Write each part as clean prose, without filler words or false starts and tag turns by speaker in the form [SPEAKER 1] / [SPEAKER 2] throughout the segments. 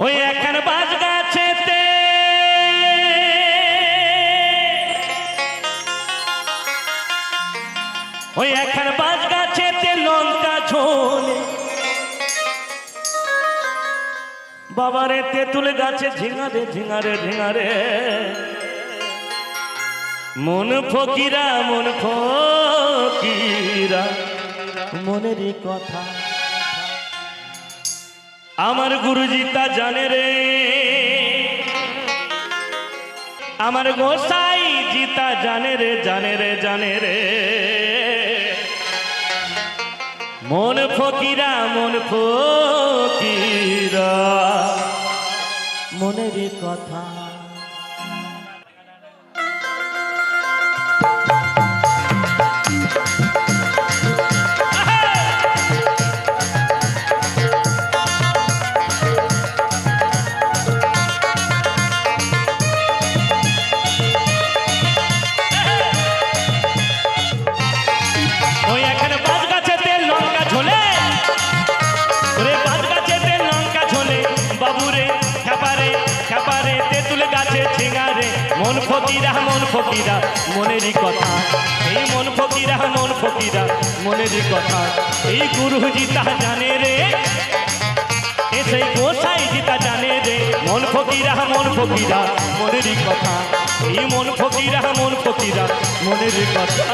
[SPEAKER 1] ওই এখন বাজ গাছেতে ওই এখন বাজ গাছেতে লঙ্কা ঝোলে বাবারে তেঁতুল গাছে ঝিঙারে ঝিঙারে ঝিঙারে মন ফকিরা মনেরই কথা আমার গুরুজি তা জানে রে আমার গোসাই জিতা জানে রে জানে রে জানে রে মন ফকিরা মনেরই কথা মন ফকিরা মনেরই কথা এই মন ফকিরা মনেরই কথা এই গুরুজি তা জানে রে সেই গোসাই জি তা জানে রে মন ফকিরা মনেরই কথা এই মন ফকিরা মনেরই কথা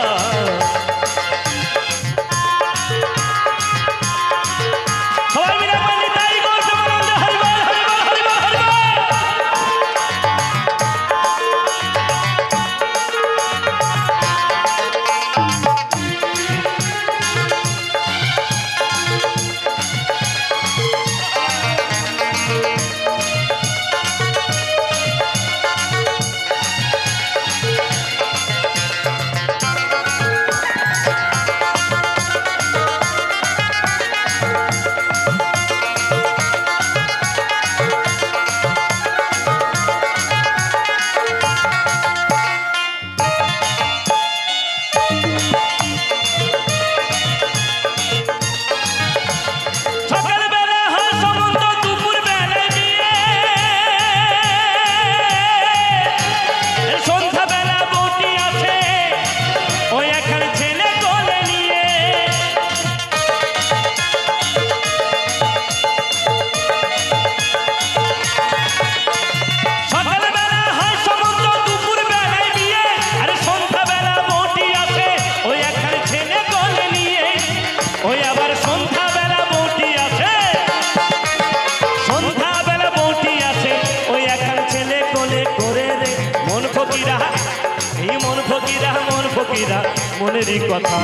[SPEAKER 1] মনেরই কথা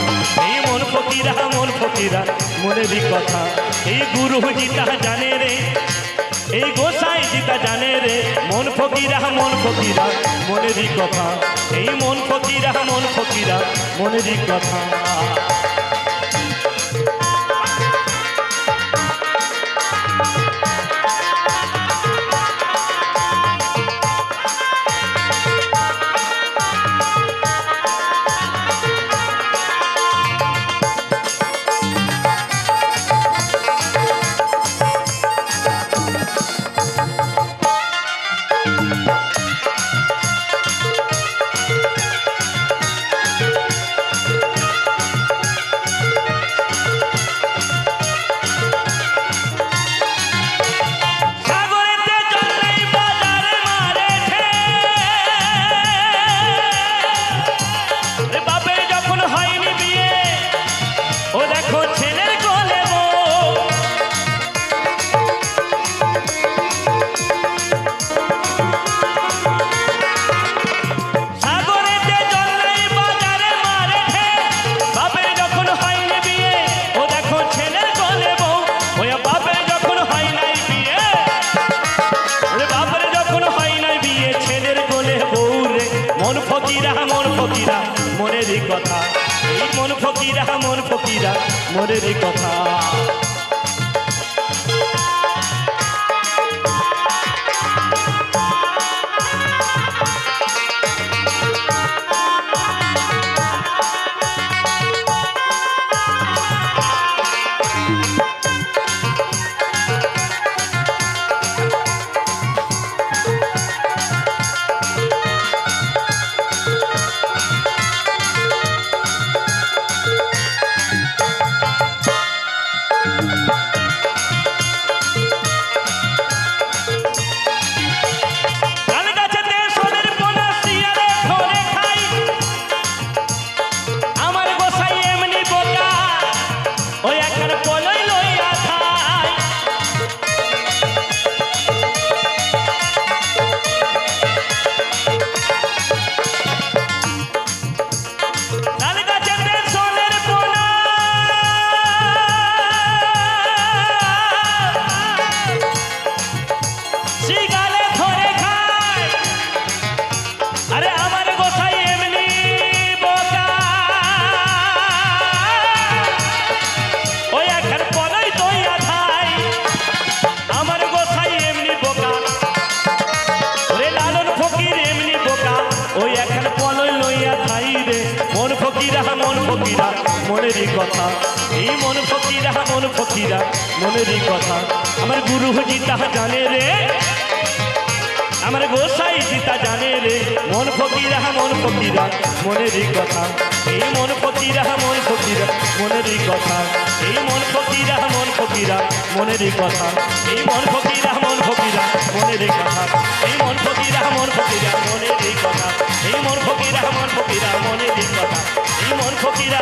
[SPEAKER 1] এই মন ফকিরা মনেরই কথা এই গুরুজি তা জানে রে এই গোসাই জি তা জানে রে মন ফকিরা মনেরই কথা এই মন ফকিরা মনেরই কথা মনেরই কথা এই মন ফকিরা মনেরই কথা কথা এই মন ফকিরা মনেরই কথা আমার গুরুজি তাহা জানে রে আমার গোসাই সীতা জানে রে মন ফকিরা মনেরই কথা এই মন ফকিরা মনেরই কথা এই মন ফকিরা মনেরই কথা এই মন ফকিরা মনেরই কথা এই মন ফকিরা মনেরই কথা এই মন ফকিরা মনেরই কথা এই মন ফকিরা